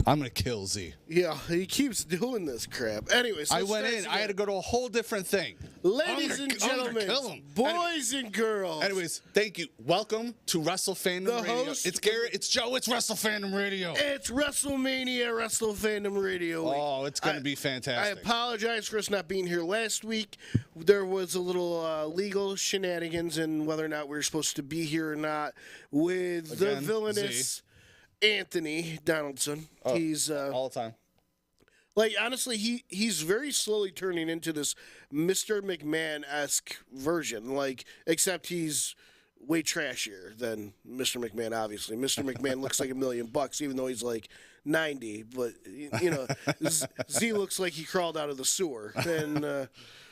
I'm going to kill Z. Yeah, he keeps doing this crap. Anyways, I went in. I had to go to a whole different thing. Ladies and gentlemen, boys and girls. Anyways, thank you. Welcome to Wrestle Fandom Radio. Host, it's Garrett. It's Joe. It's Wrestle Fandom Radio. It's WrestleMania Wrestle Fandom Radio. Oh, it's going to be fantastic. I apologize for us not being here last week. There was a little legal shenanigans in whether or not we were supposed to be here or not with the villainous Anthony Donaldson. He's all the time. Like, honestly, he's very slowly turning into this Mr. McMahon-esque version. Like, except he's way trashier than Mr. McMahon, obviously. Mr. McMahon looks like $1 million, even though he's like 90. But, you know, Z looks like he crawled out of the sewer. And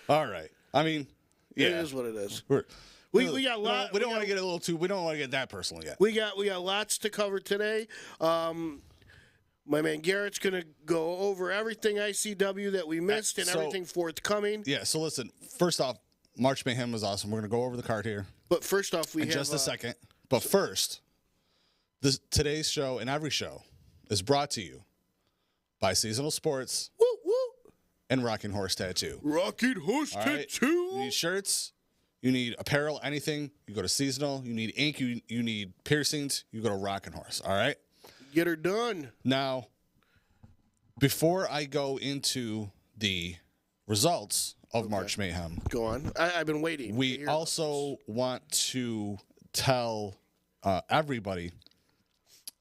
all right. I mean, yeah. It is what it is. We got a lot. We don't want to get a little too. We don't want to get that personal yet. We got lots to cover today. My man Garrett's gonna go over everything ICW that we missed and everything forthcoming. Yeah. So listen. First off, March Mayhem was awesome. We're gonna go over the card here. But first off, we have just a second. But first, today's show and every show is brought to you by Seasonal Sports and Rockin Horse Tattoo. Rockin Horse Tattoo. You need shirts. You need apparel, anything, you go to Seasonal. You need ink, you need piercings, you go to Rockin' Horse, all right? Get her done. Now, before I go into the results of March Mayhem. Go on. I've been waiting. We also want to tell everybody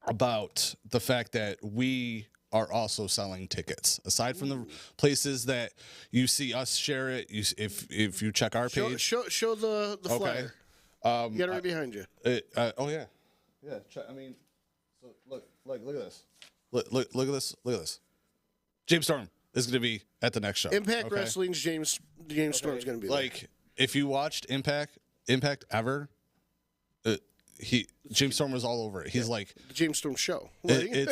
about the fact that we are also selling tickets. Aside from the places that you see us share it, if you check our page. Show the flyer. Get it right behind you. Oh, yeah. Yeah, I mean, so look at this. Look at this. Look at this. James Storm is going to be at the next show. Impact Wrestling's James Storm is going to be there. Like, if you watched Impact ever, James Storm was all over it. He's like the James Storm show. I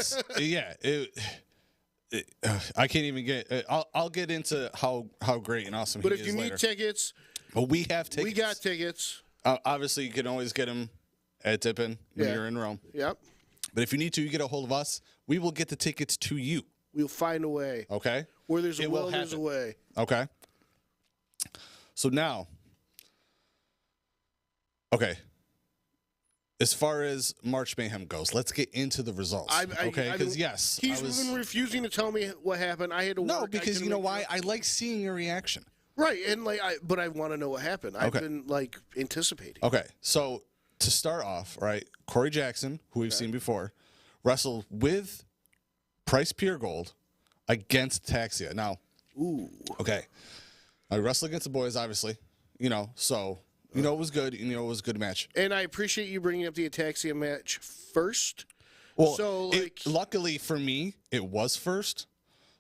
can't even get. I'll get into how great and awesome. But he if is you later. need tickets, well, we have tickets. We got tickets. Obviously, you can always get them at Dippin' when you're in Rome. Yep. But if you need to, you get a hold of us. We will get the tickets to you. We'll find a way. Okay. Where there's a will, there's a way. Okay. So now, okay. As far as March Mayhem goes, let's get into the results. Okay, because yes, he's been refusing to tell me what happened. I had to no, because you know why? I like seeing your reaction. Right, and but I want to know what happened. I've been like anticipating. Okay, so to start off, right, Corey Jackson, who we've seen before, wrestled with Price Pure Gold against Taxia. Now, okay, I wrestled against the boys, obviously, so. You know it was good. You know it was a good match. And I appreciate you bringing up the Ataxia match first. Well, so, luckily for me, it was first.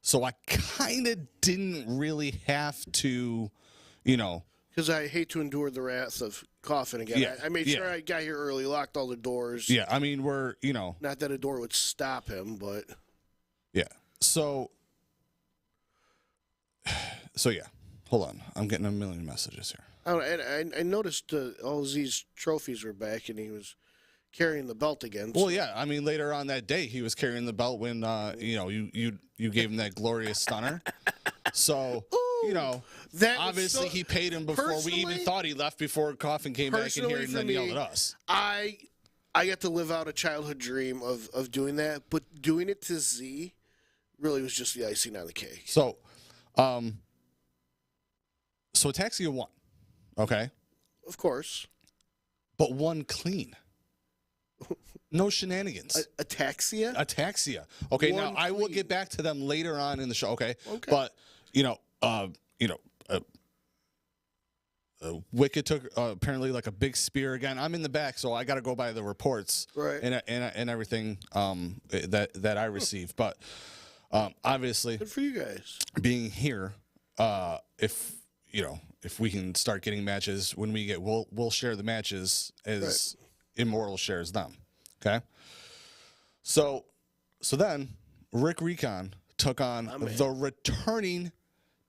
So I kind of didn't really have to, Because I hate to endure the wrath of coughing again. Yeah, I made sure I got here early, locked all the doors. Yeah, I mean, Not that a door would stop him, but. Yeah. So yeah. Hold on. I'm getting a million messages here. I noticed all these trophies were back, and he was carrying the belt again. Well, yeah. I mean, later on that day, he was carrying the belt when you gave him that glorious stunner. So obviously he paid him before we even thought he left. Before Coffin came back in here and then yelled at us. I got to live out a childhood dream of doing that, but doing it to Z really was just the icing on the cake. So, Ataxia won. Okay. Of course. But won clean. No shenanigans. Ataxia? Ataxia. Okay, One now I will clean. get back to them later on in the show, okay? Okay. But, Wicked took apparently like a big spear again. I'm in the back, so I got to go by the reports and everything that I received. But obviously, good for you guys. Being here, if we can start getting matches when we get, we'll share the matches as Immortal shares them. Okay. So then Rick Recon took on the returning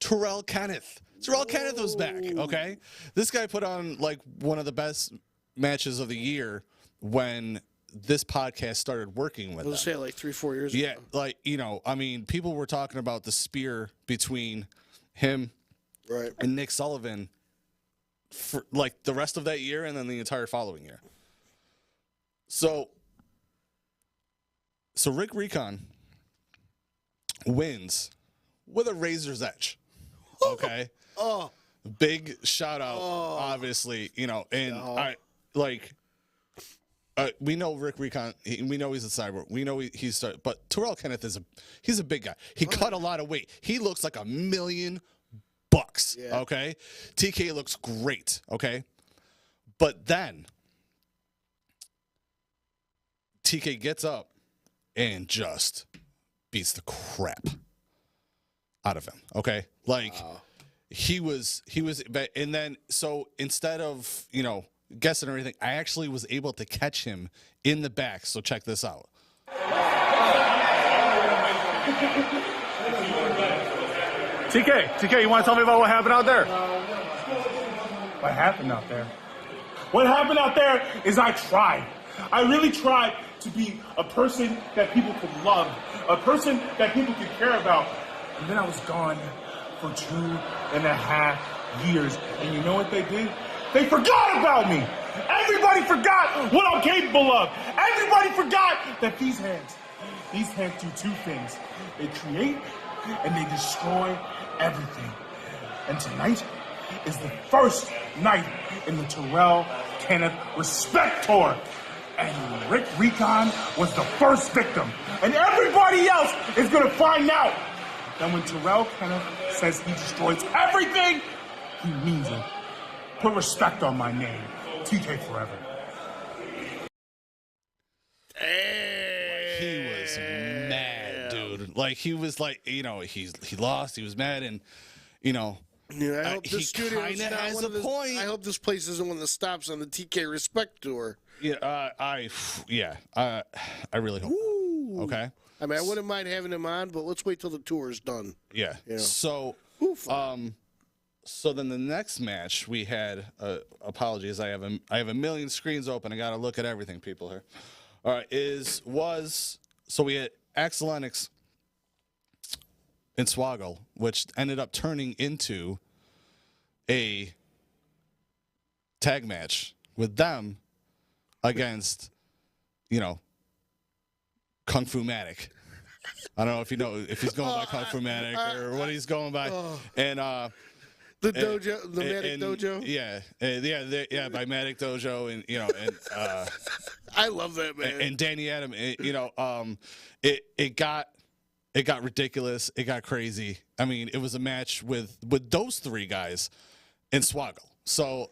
Terrell Kenneth. Terrell Kenneth was back. Okay. This guy put on like one of the best matches of the year when this podcast started working with Let's them. say like 3-4 years Yeah, ago. like, you know, I mean, people were talking about the spear between him Right. and Nick Sullivan for like the rest of that year and then the entire following year. So Rick Recon wins with a razor's edge. Okay. Oh. Big shout out, obviously, you know, and I like. We know Rick Recon. We know he's a cyber. We know he's. But Terrell Kenneth he's a big guy. He cut a lot of weight. He looks like $1 million. Yeah. Okay, TK looks great. Okay, but then TK gets up and just beats the crap out of him. Okay, like he was, and then so instead of, you know, guessing or anything, I actually was able to catch him in the back. So check this out. TK, you want to tell me about what happened out there? What happened out there? What happened out there is I tried. I really tried to be a person that people could love, a person that people could care about. And then I was gone for 2.5 years. And you know what they did? They forgot about me. Everybody forgot what I'm capable of. Everybody forgot that these hands do two things. They create and they destroy everything. And tonight is the first night in the Terrell Kenneth Respect Tour. And Rick Recon was the first victim. And everybody else is going to find out that when Terrell Kenneth says he destroys everything, he means it. Put respect on my name. TK forever. He was mad, dude. Like, he was like, you know, he lost. He was mad, and, you know, Yeah, I hope this he kind of has a point. I hope this place isn't one that stops on the TK Respect Tour. Yeah, I really hope. Not. Okay. I mean, I wouldn't mind having him on, but let's wait till the tour is done. Yeah. You know. So, so then the next match we had. Apologies, I have a million screens open. I got to look at everything, people here. All right, so we had Axel Lennox and Swoggle, which ended up turning into a tag match with them against, you know, Kung Fu Matic. I don't know if you know if he's going by Kung Fu Matic or what he's going by, and the dojo, the Matic Dojo. Yeah, by Matic Dojo, and you know, and I love that, man. and Danny Adam, you know, it got ridiculous, it got crazy. I mean, it was a match with those three guys and Swoggle. So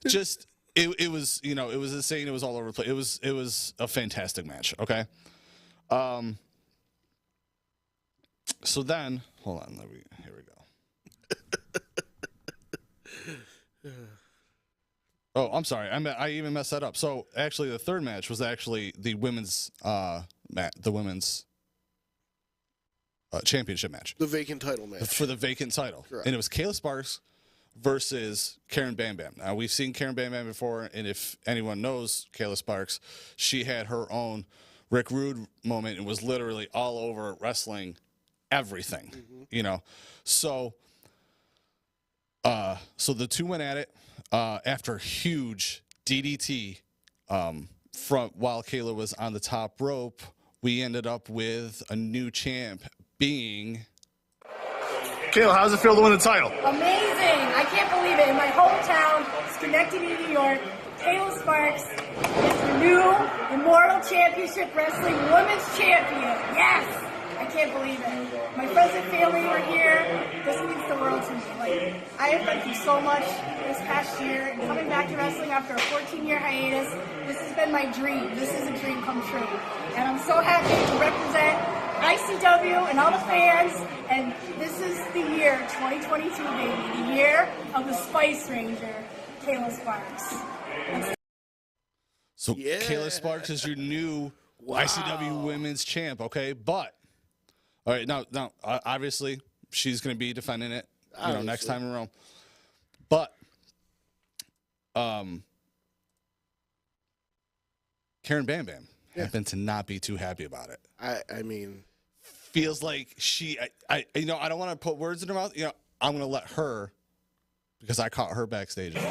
just it was, you know, it was insane. It was all over the place. It was a fantastic match. Okay. So then, hold on. Here we go. Oh, I'm sorry. I even messed that up. So actually, the third match was actually the women's championship match. The vacant title match. For the vacant title. Correct. And it was Kayla Sparks versus Karen Bam Bam. Now, we've seen Karen Bam Bam before, and if anyone knows Kayla Sparks, she had her own Rick Rude moment and was literally all over wrestling everything, you know. So so the two went at it after a huge DDT from while Kayla was on the top rope. We ended up with a new champ being Kayla, how does it feel to win the title? Amazing! I can't believe it. In my hometown, Schenectady, New York, Kayla Sparks is the new Immortal Championship Wrestling Women's Champion. Yes! I can't believe it. My friends and family were here. This means the world to me. Like, I have been through so much this past year, and coming back to wrestling after a 14-year hiatus, this has been my dream. This is a dream come true. And I'm so happy to represent ICW and all the fans, and this is the year 2022, baby, the year of the Spice Ranger, Kayla Sparks. So Kayla Sparks is your new ICW Women's Champ, okay? But all right, now obviously she's going to be defending it, you know, next time around. But Karen Bam Bam happened to not be too happy about it. I mean, feels like I don't want to put words in her mouth. I'm going to let her, because I caught her backstage. You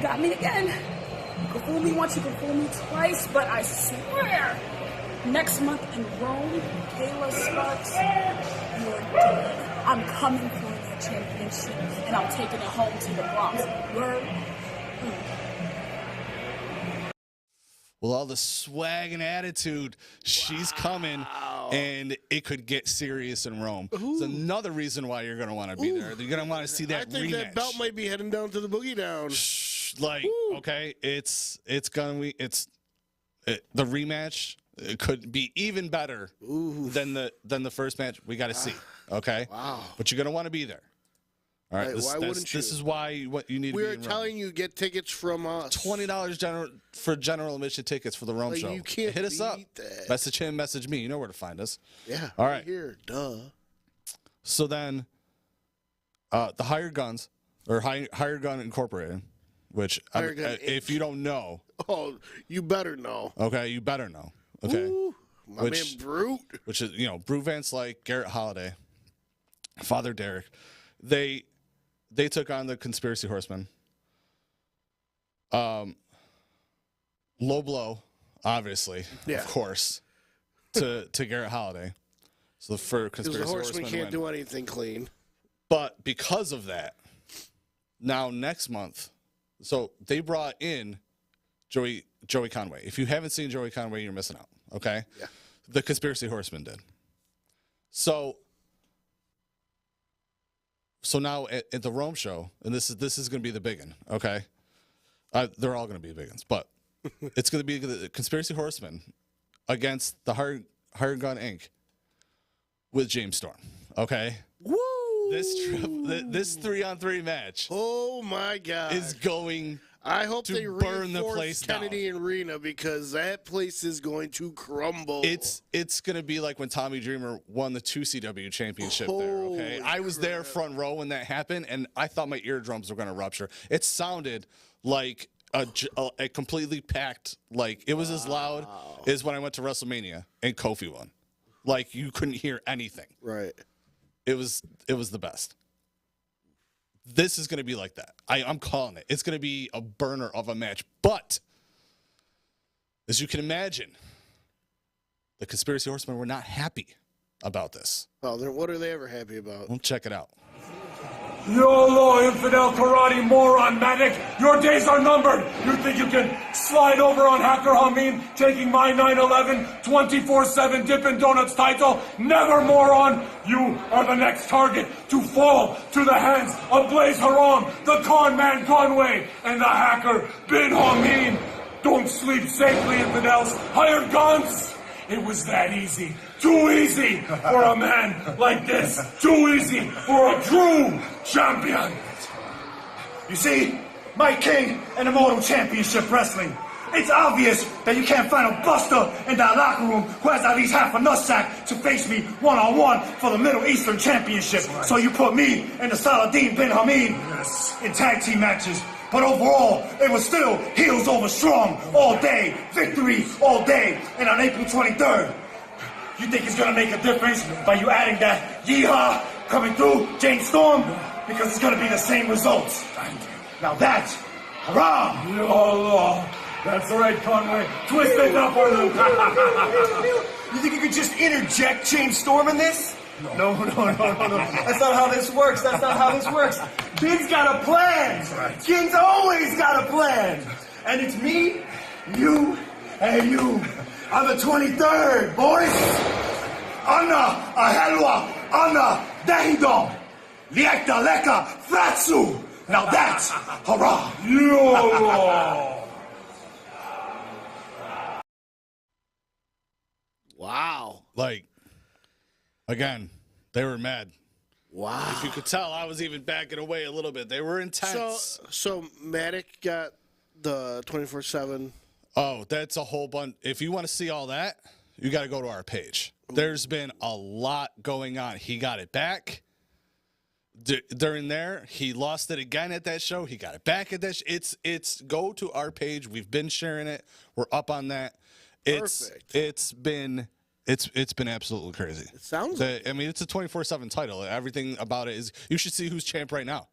got me again. You can fool me once, you can fool me twice, but I swear, next month in Rome, Kayla Sparks, you're dead. I'm coming for that championship, and I'm taking it home to the Bronx. Word. With all the swag and attitude, she's coming, and it could get serious in Rome. It's another reason why you're going to want to be there. You're going to want to see that rematch. I think that belt might be heading down to the Boogie Down. Okay, it's going to be the rematch. It could be even better than the first match. We got to see. Okay, but you're going to want to be there. All right, why wouldn't you? This is why what you need to be in Rome. We're telling you, get tickets from us. $20 for general admission tickets for the Rome show. You can't hit us up. That. Message him, message me. You know where to find us. Yeah. All right. Here, duh. So then, the Hired Guns, or Hired Gun Incorporated, which if you don't know, you better know. Okay, you better know. Okay, Ooh, my man Brute, which is Brute Van Slyke, Garrett Holiday, Father Derek, they took on the Conspiracy Horsemen. Low blow, obviously, of course, to Garrett Holiday. So for Conspiracy Horsemen can't do anything clean. But because of that, now next month, so they brought in Joey Conway. If you haven't seen Joey Conway, you're missing out. Okay, yeah, the Conspiracy Horsemen did. So now at the Rome show, and this is going to be the big one, okay? They're all going to be big ones, but it's going to be the Conspiracy Horsemen against the Hired Gun Inc. with James Storm, okay? Woo! This 3-on-3 match. Oh my God! Is going. I hope to they burn the place Kennedy down. Arena, because that place is going to crumble. It's going to be like when Tommy Dreamer won the 2CW championship there, okay? I was there front row when that happened, and I thought my eardrums were going to rupture. It sounded like a completely packed, like it was as loud as when I went to WrestleMania and Kofi won. Like you couldn't hear anything. Right. It was the best. This is going to be like that. I'm calling it. It's going to be a burner of a match. But, as you can imagine, the Conspiracy Horsemen were not happy about this. Oh, then what are they ever happy about? We'll check it out. YOLO, infidel karate moron, Matic. Your days are numbered. You think you can slide over on Hacker Hameen, taking my 9/11 24/7 Dippin' Donuts title? Never, moron. You are the next target to fall to the hands of Blaze Haram, the con man Conway, and the hacker Bin Hameen. Don't sleep safely, infidels. Hired guns. It was that easy. Too easy for a man like this. Too easy for a true champion. You see, my king and Immortal Championship Wrestling. It's obvious that you can't find a buster in that locker room who has at least half a nutsack to face me one-on-one for the Middle Eastern Championship. Right. So you put me and the Saladin bin Hamid in tag team matches. But overall, it was still heels over strong all day, victory all day, and on April 23rd. You think it's gonna make a difference by you adding that yeehaw coming through, James Storm? Because it's gonna be the same results. Thank you. Now that's haram! YOLO. That's right, Conway. Twist it up for them. You think you could just interject James Storm in this? No. That's not how this works. Big's got a plan. Right. King's always got a plan. And it's me, you, and you. On the 23rd, boys. Anna Ahelwa, Anna Dehidom. Liekta Leka Fatsu. Now that's hurrah. YOLO. Wow. Like, again, they were mad. Wow. If you could tell, I was even backing away a little bit. They were intense. So Matic got the 24/7. Oh, that's a whole bunch. If you want to see all that, you got to go to our page. There's been a lot going on. He got it back. during there, he lost it again at that show. He got it back at that. It's go to our page. We've been sharing it. We're up on that. Perfect. It's been absolutely crazy. It sounds. I mean, it's a 24/7 title. Everything about it is. You should see who's champ right now.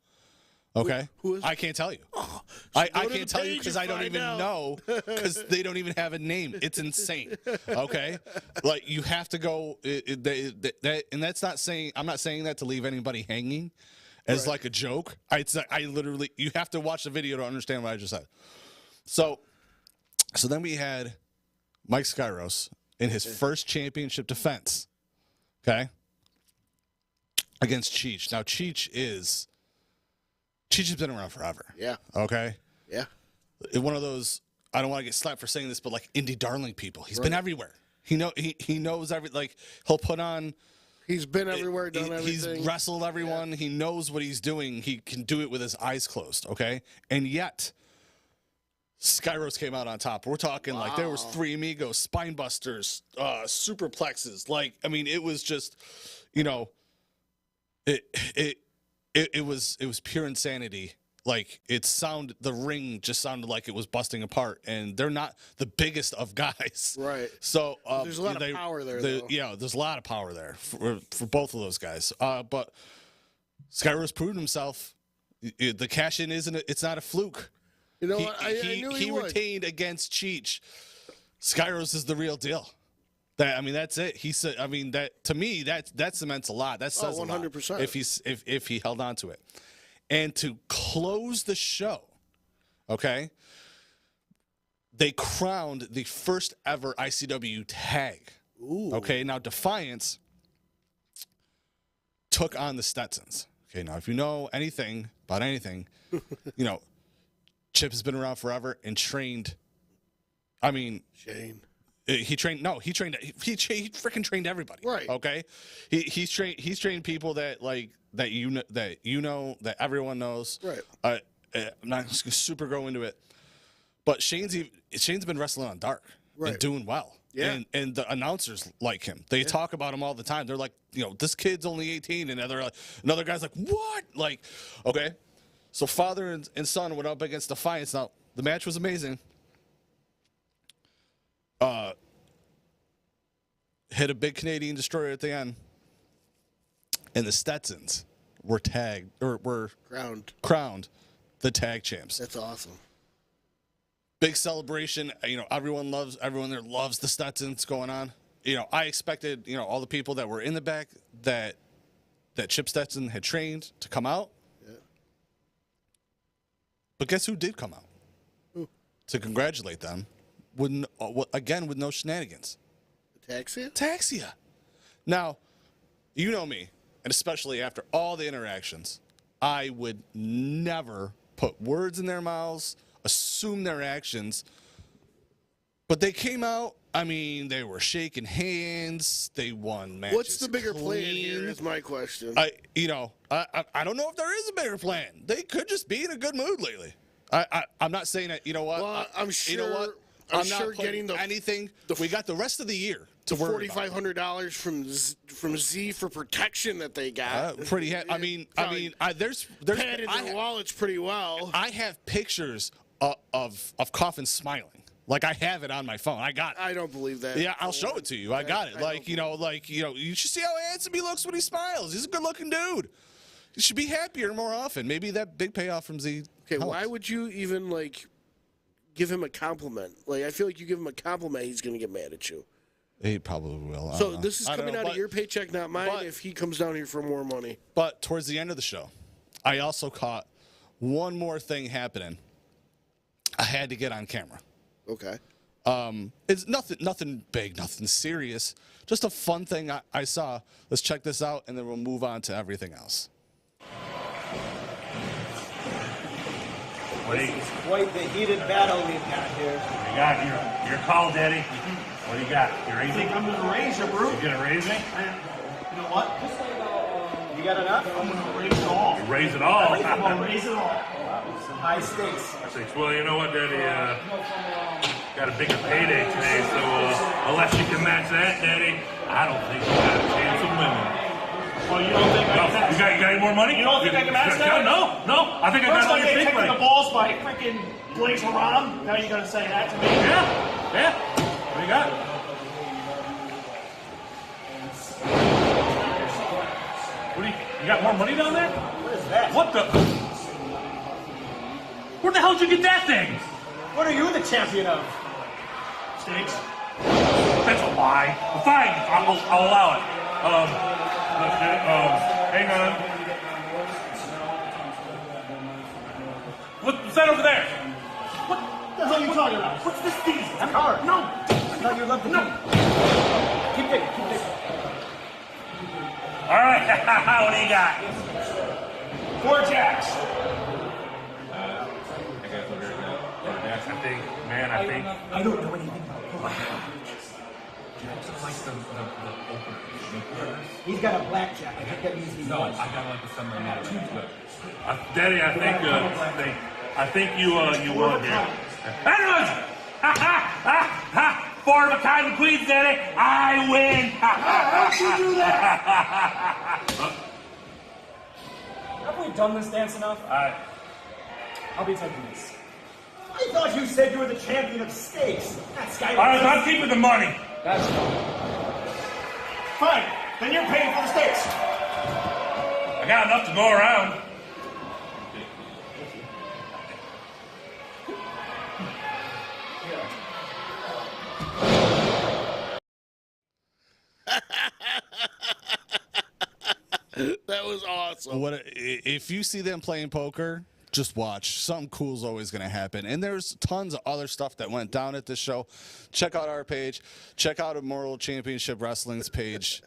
Okay, who is? I can't tell you. Oh, I can't tell you because I don't even know, because they don't even have a name. It's insane. Okay, like you have to go. And that's not saying, I'm not saying that to leave anybody hanging as like a joke. I literally, you have to watch the video to understand what I just said. So then we had Mike Skyros in his first championship defense. Okay, against Cheech. Now Cheech has been around forever. Yeah. Okay? Yeah. One of those, I don't want to get slapped for saying this, but like indie darling people. He's been everywhere. He knows like he'll put on. He's been everywhere, done everything. He's wrestled everyone. Yeah. He knows what he's doing. He can do it with his eyes closed. Okay? And yet, Skyros came out on top. We're talking like there was 3 amigos, spine busters, superplexes. Like, I mean, it was just, you know, It was pure insanity. Like the ring just sounded like it was busting apart, and they're not the biggest of guys. Right. So there's a lot of power there. Though. Yeah, there's a lot of power there for both of those guys. But Skyros proved himself. The cash in it's not a fluke. You know what? I knew he would. Retained against Cheech. Skyros is the real deal. That's it. He said. I mean, that to me, that cements a lot. That says 100%. a lot. If he held on to it, and to close the show, okay, they crowned the first ever ICW tag. Ooh. Okay, now Defiance took on the Stetsons. Okay, now if you know anything about anything, you know, Chip has been around forever and trained. I mean, Shane. He freaking trained everybody. Right. Okay. He's trained people that that everyone knows. Right. I'm not going to super go into it, but Shane's been wrestling on dark and doing well. Yeah. And the announcers like him. They talk about him all the time. They're like, you know, this kid's only 18, and another guy's like, what? Like, okay. So father and son went up against Defiance. Now the match was amazing. Hit a big Canadian destroyer at the end, and the Stetsons were crowned the tag champs. That's awesome. Big celebration. You know, everyone there loves the Stetsons going on. You know, I expected, you know, all the people that were in the back that Chip Stetson had trained to come out. Yeah. But guess who did come out? Who? To congratulate them. With no shenanigans. Taxia. Now, you know me, and especially after all the interactions, I would never put words in their mouths, assume their actions. But they came out. I mean, they were shaking hands. They won matches. What's the bigger plan here? Is my question. I don't know if there is a bigger plan. They could just be in a good mood lately. I'm not saying that. You know what? Well, I'm sure. You know what? I'm sure getting anything. We got the rest of the year to worry about. $4,500 from Z for protection that they got. Pretty. I mean, there's padded their wallets pretty well. I have pictures of Coffin smiling. Like I have it on my phone. I got it. I don't believe that. Yeah, I'll show it to you. I got it. You should see how handsome he looks when he smiles. He's a good-looking dude. You should be happier more often. Maybe that big payoff from Z. Okay, why would you even give him a compliment? Like, I feel like you give him a compliment, he's going to get mad at you. He probably will. So this is coming out of your paycheck, not mine, if he comes down here for more money. But towards the end of the show, I also caught one more thing happening. I had to get on camera. Okay. It's nothing big, nothing serious. Just a fun thing I saw. Let's check this out, and then we'll move on to everything else. It's quite the heated battle we've got here. You got your call, Daddy. What do you got? You raising? I'm gonna raise you, bro. You gonna raise me? You know what? You got enough? I'm gonna raise it all. You raise it all? I'm gonna raise it all. Some high stakes. I say, well, you know what, Daddy? Got a bigger payday today, so unless you can match that, Daddy, I don't think you got a chance of winning. Oh, you don't think I can ask? You got any more money? You don't think I can ask that? No. I think I got all your fake kicked in money. the balls by freaking Blaze Haram. Now you're gonna say that to me? Yeah. What do you got? You got more money down there? What is that? What the? Where the hell did you get that thing? What are you the champion of? Steaks. That's a lie. Well, fine, I'll allow it. Hang on. What's that over there? What the hell are you talking about? What's this piece? It's a car. No. I thought you loved the Keep digging. All right, what do you got? 4 jacks. I think. I don't know anything about He's got a blackjack. I think that means he knows. I got like the summer night. Daddy, I think you won here. Anyways, four of a kind queens, Daddy. I win. How'd you do that? Have we done this dance enough? I'll be taking this. I thought you said you were the champion of steaks. That guy. All right, I'm keeping the money. That's Fine. Then you're paying for the steaks. I got enough to go around. That was awesome. If you see them playing poker, just watch. Something cool's always going to happen. And there's tons of other stuff that went down at this show. Check out our page. Check out Immortal Championship Wrestling's page.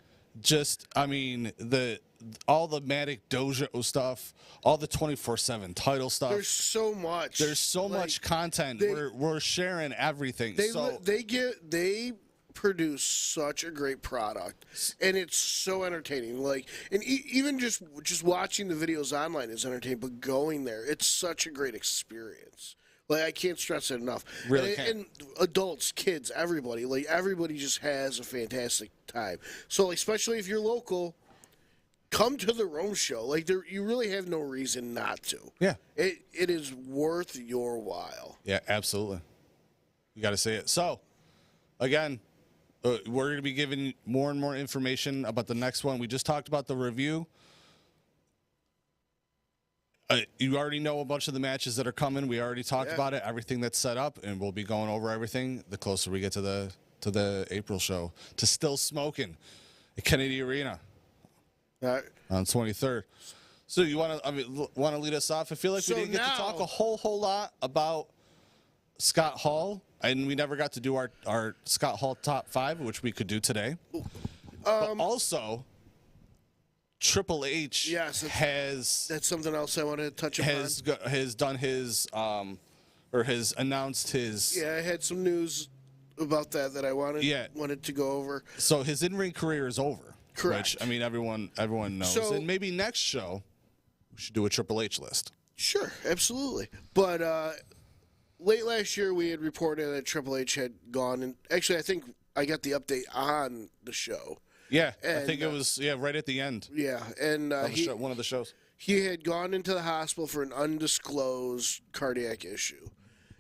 All the Matic Dojo stuff, all the 24/7 title stuff. There's so much. There's so much content. We're sharing everything. They produce such a great product, and it's so entertaining. Even just watching the videos online is entertaining, but going there, it's such a great experience. I can't stress it enough. Really and adults, kids, everybody, everybody just has a fantastic time. So, especially if you're local, come to the Rome show. You really have no reason not to. Yeah. It is worth your while. Yeah, absolutely. You got to say it. So, again, we're going to be giving more and more information about the next one. We just talked about the review. You already know a bunch of the matches that are coming. We already talked about it, everything that's set up, and we'll be going over everything the closer we get to the April show. To Still Smoking at Kennedy Arena on 23rd. So you want to lead us off? I feel like we didn't get to talk a whole lot about Scott Hall, and we never got to do our Scott Hall top 5, which we could do today. But also, Triple H that's something else I want to touch upon. Has done his or has announced his. Yeah, I had some news about that I wanted to go over. So his in-ring career is over. Correct. Which, everyone knows. So, and maybe next show we should do a Triple H list. Sure, absolutely. But late last year we had reported that Triple H had gone, and actually I think I got the update on the show. Yeah, and, I think it was right at the end. Yeah, and one of the shows. He had gone into the hospital for an undisclosed cardiac issue,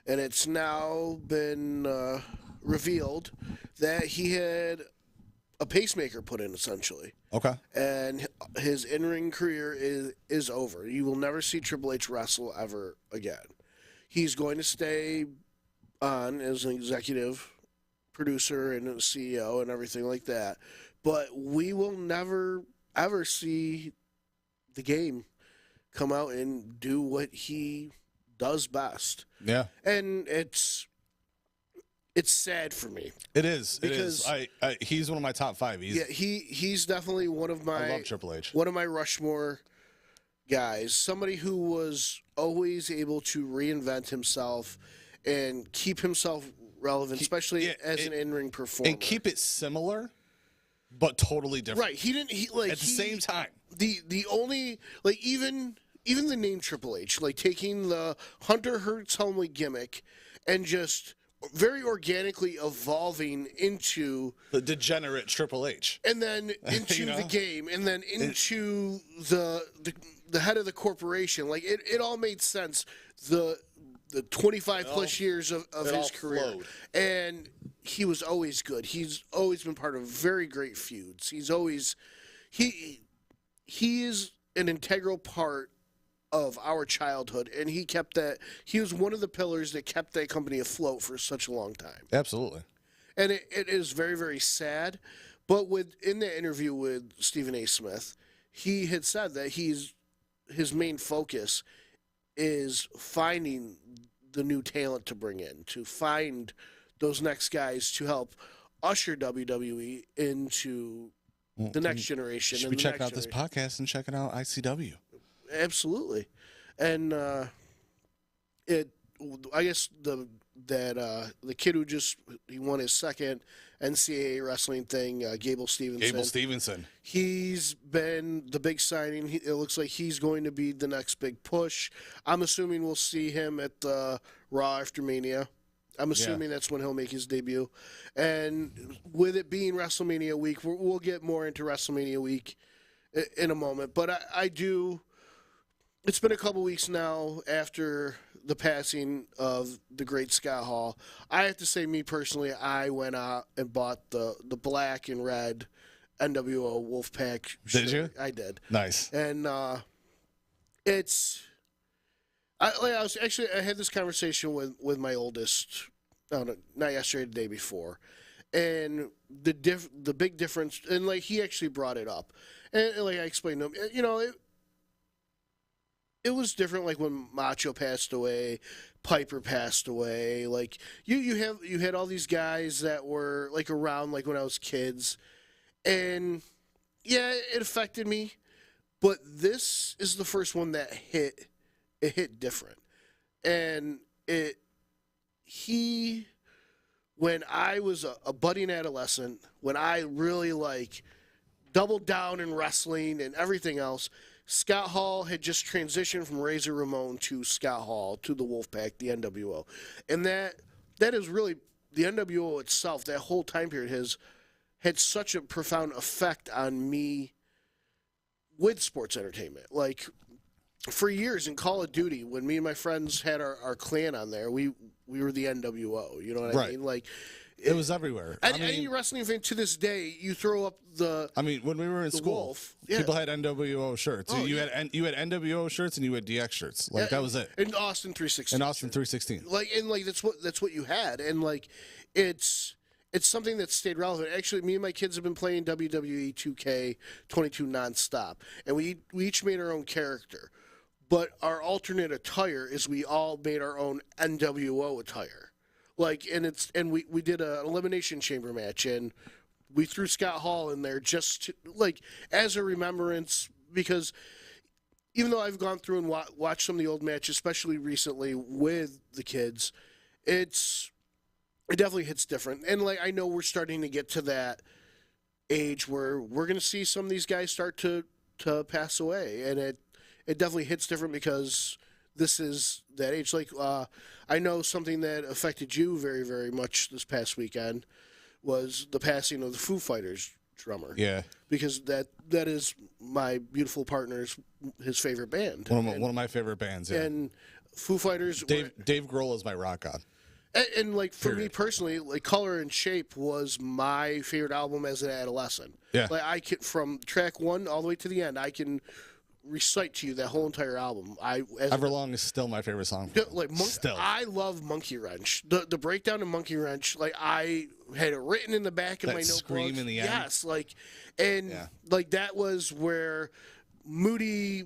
and it's now been revealed that he had a pacemaker put in, essentially. Okay. And his in-ring career is over. You will never see Triple H wrestle ever again. He's going to stay on as an executive producer and a CEO and everything like that. But we will never, ever see the game come out and do what he does best. Yeah. And it's sad for me. It is. Because it is. He's one of my top 5. He's definitely one of my. I love Triple H. One of my Rushmore guys. Somebody who was always able to reinvent himself and keep himself relevant, especially as an in-ring performer, and keep it similar, but totally different. Right. He didn't. At the same time. The only even the name Triple H, taking the Hunter Hearst Helmsley gimmick and just very organically evolving into the degenerate Triple H, and then into the game, and then into the head of the corporation. Like it all made sense. The 25 plus years of his career, flowed. and he was always good. He's always been part of very great feuds. He's always he is an integral part of our childhood, and he kept that. He was one of the pillars that kept that company afloat for such a long time. Absolutely. And it is very, very sad. But in the interview with Stephen A. Smith, he had said that his main focus is finding the new talent to bring in, to find those next guys to help usher WWE into the next generation. Should be checking out this podcast and checking out ICW. Absolutely. And I guess the kid who he won his second NCAA wrestling thing, Gable Stevenson. He's been the big signing. It looks like he's going to be the next big push. I'm assuming we'll see him at Raw after Mania. I'm assuming that's when he'll make his debut. And with it being WrestleMania week, we'll get more into WrestleMania week in a moment. But I do. It's been a couple weeks now after the passing of the great Scott Hall. I have to say, me personally, I went out and bought the black and red NWO Wolfpack shirt. Did you? I did. Nice. And I had this conversation with my oldest, not yesterday, the day before, and the big difference, and like he actually brought it up, and like I explained to him, it was different, like when Macho passed away, Piper passed away. Like you had all these guys that were like around, like when I was kids, and yeah, it affected me. But this is the first one that hit. It hit different, and when I was a budding adolescent, when I really like doubled down in wrestling and everything else. Scott Hall had just transitioned from Razor Ramon to Scott Hall to the Wolfpack, the NWO. And that is really, the NWO itself, that whole time period has had such a profound effect on me with sports entertainment. Like, for years in Call of Duty, when me and my friends had our clan on there, we were the NWO. You know what I mean? Like, it was everywhere. Any wrestling fan to this day, you throw up the. I mean, when we were in school, Wolf, people had NWO shirts. You had NWO shirts and you had DX shirts. Like that was it. In Austin 316. In Austin 316. Like that's what you had, and like it's something that stayed relevant. Actually, me and my kids have been playing WWE 2K22 nonstop, and we each made our own character. But our alternate attire is we all made our own NWO attire. Like, and we did an elimination chamber match, and we threw Scott Hall in there just to, like, as a remembrance, because even though I've gone through and watched some of the old matches, especially recently with the kids, it definitely hits different. And like, I know we're starting to get to that age where we're going to see some of these guys start to pass away, and it definitely hits different because this is that age. Like, I know something that affected you very, very much this past weekend was the passing of the Foo Fighters drummer. Yeah. Because that is my beautiful partner's, his favorite band. One of my favorite bands, yeah. And Foo Fighters... Dave Grohl is my rock god. And like, for me personally, like, Color and Shape was my favorite album as an adolescent. Yeah. Like, from track 1 all the way to the end, I can recite to you that whole entire album. Everlong is still my favorite song. Still, I love Monkey Wrench. The breakdown of Monkey Wrench, like, I had it written in the back of my notebook. Scream in the end. Yes, like, and like that was where moody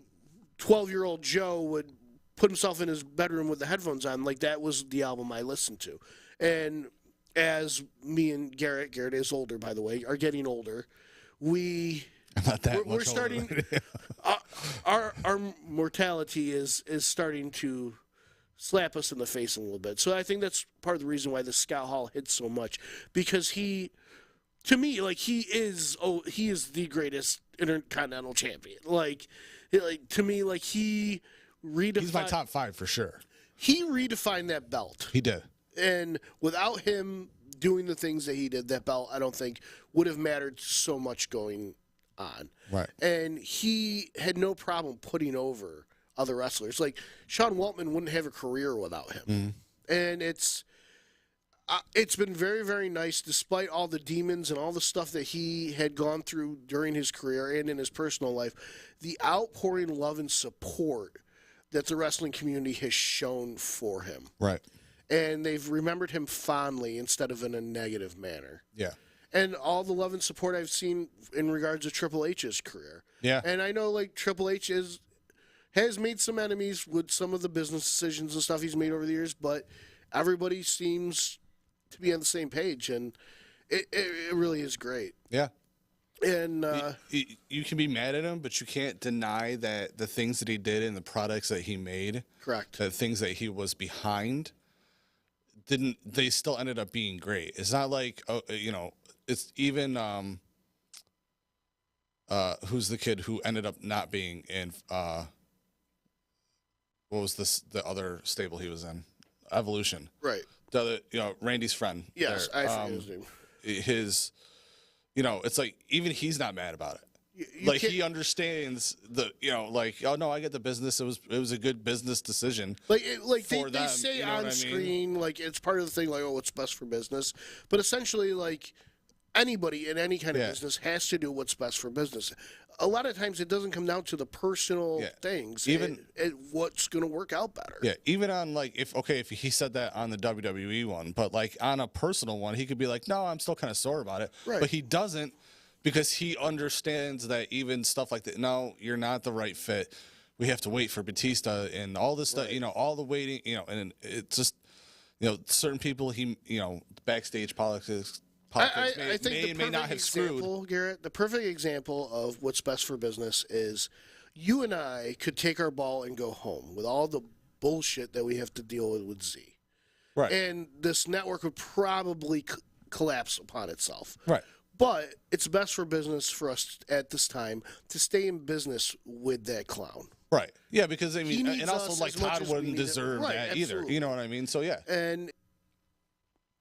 12-year-old Joe would put himself in his bedroom with the headphones on. Like, that was the album I listened to. And as me and Garrett is older, by the way, are getting older, we're starting. Our mortality is starting to slap us in the face a little bit. So I think that's part of the reason why the Scott Hall hits so much, because to me, like, he is the greatest intercontinental champion. Like to me, like, he's my top 5 for sure. He redefined that belt. He did. And without him doing the things that he did, that belt, I don't think, would have mattered so much going on. Right. And he had no problem putting over other wrestlers. Like, Sean Waltman wouldn't have a career without him. Mm-hmm. And it's been very, very nice, despite all the demons and all the stuff that he had gone through during his career and in his personal life, the outpouring love and support that the wrestling community has shown for him. Right. And they've remembered him fondly instead of in a negative manner. Yeah. And all the love and support I've seen in regards to Triple H's career. Yeah. And I know, like, Triple H has made some enemies with some of the business decisions and stuff he's made over the years, but everybody seems to be on the same page, and it really is great. Yeah. And you can be mad at him, but you can't deny that the things that he did and the products that he made, correct, the things that he was behind, they still ended up being great. It's not like, it's even who's the kid who ended up not being in what was the other stable he was in? Evolution. Right. The other, Randy's friend. Yes, there. I forget his name. His, it's like even he's not mad about it. Like he understands oh no, I get the business. It was a good business decision. Like for they them, say you know on what I mean? screen, like it's part of the thing, like, oh, what's best for business. But essentially, like, anybody in any kind of business has to do what's best for business. A lot of times it doesn't come down to the personal things, even what's going to work out better. Yeah, even on like if he said that on the WWE one, but like on a personal one, he could be like, no, I'm still kind of sore about it. Right. But he doesn't, because he understands that even stuff like that, no, you're not the right fit. We have to wait for Batista and all this stuff, all the waiting, and it's just, certain people backstage politics I think may not have screwed. Garrett, the perfect example of what's best for business is you and I could take our ball and go home with all the bullshit that we have to deal with Z. Right. And this network would probably collapse upon itself. Right. But it's best for business for us at this time to stay in business with that clown. Right. Yeah, because I He mean, needs and also us like as much Todd as we wouldn't need him. deserve Right, that absolutely. either. You know what I mean? So yeah. And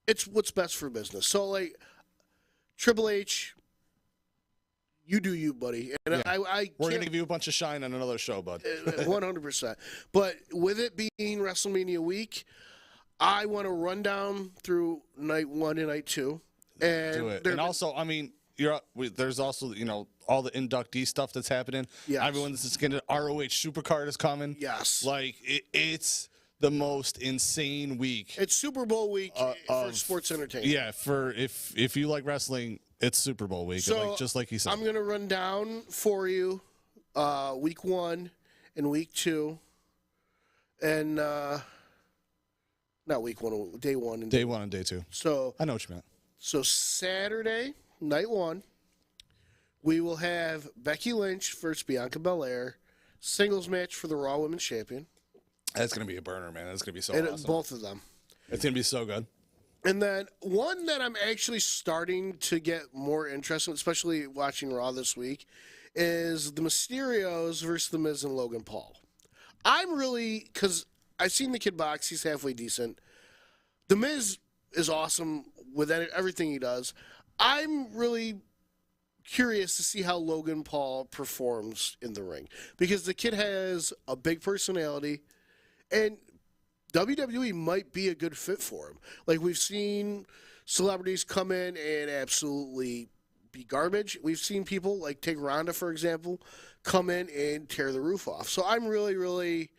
it's what's best for business. So, like, Triple H, you do you, buddy. And We're going to give you a bunch of shine on another show, bud. 100%. But with it being WrestleMania week, I want to run down through night 1 and night 2. And Do it. And also, I mean, there's also, all the inductee stuff that's happening. Yes. Everyone's getting ROH Supercard is coming. Yes. Like, it's the most insane week. It's Super Bowl week for sports entertainment. Yeah, for if you like wrestling, it's Super Bowl week. So like, just like he said. I'm going to run down for you week 1 and week 2. And not week 1, day 1 and day 1 and day 2. So I know what you meant. So Saturday, night 1, we will have Becky Lynch versus Bianca Belair, singles match for the Raw Women's Champion. That's going to be a burner, man. That's going to be so And awesome. both of them. It's going to be so good. And then one that I'm actually starting to get more interested in, especially watching Raw this week, is the Mysterios versus The Miz and Logan Paul. I'm really, because I've seen the kid box. He's halfway decent. The Miz is awesome with everything he does. I'm really curious to see how Logan Paul performs in the ring, because the kid has a big personality, and WWE might be a good fit for him. Like, we've seen celebrities come in and absolutely be garbage. We've seen people, like, take Ronda, for example, come in and tear the roof off. So I'm really, really,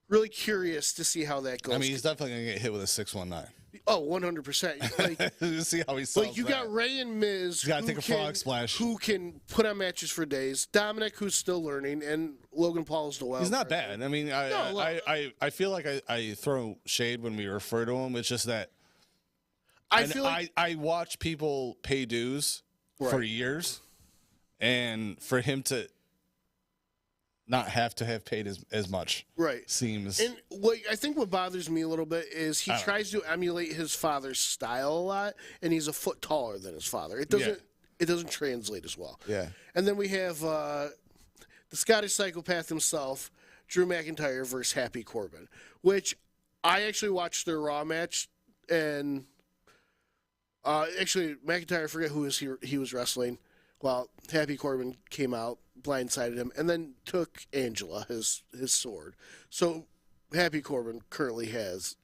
really curious to see how that goes. I mean, he's definitely going to get hit with a 619. Oh, 100%. Like, see how he sells like, you that. got Ray and Miz. He's got to take a frog splash. Who can put on matches for days. Dominic, who's still learning, and Logan Paul's the wild He's not card. bad. I mean, I feel like I throw shade when we refer to him. It's just that I watch people pay dues for years, and for him to not have to have paid as much, right, seems. And I think what bothers me a little bit is he tries to emulate his father's style a lot, and he's a foot taller than his father. It doesn't translate as well. Yeah. And then we have the Scottish psychopath himself, Drew McIntyre versus Happy Corbin, which I actually watched their Raw match and actually McIntyre, I forget who he was wrestling. Well, Happy Corbin came out, blindsided him, and then took Angela, his sword. So Happy Corbin currently has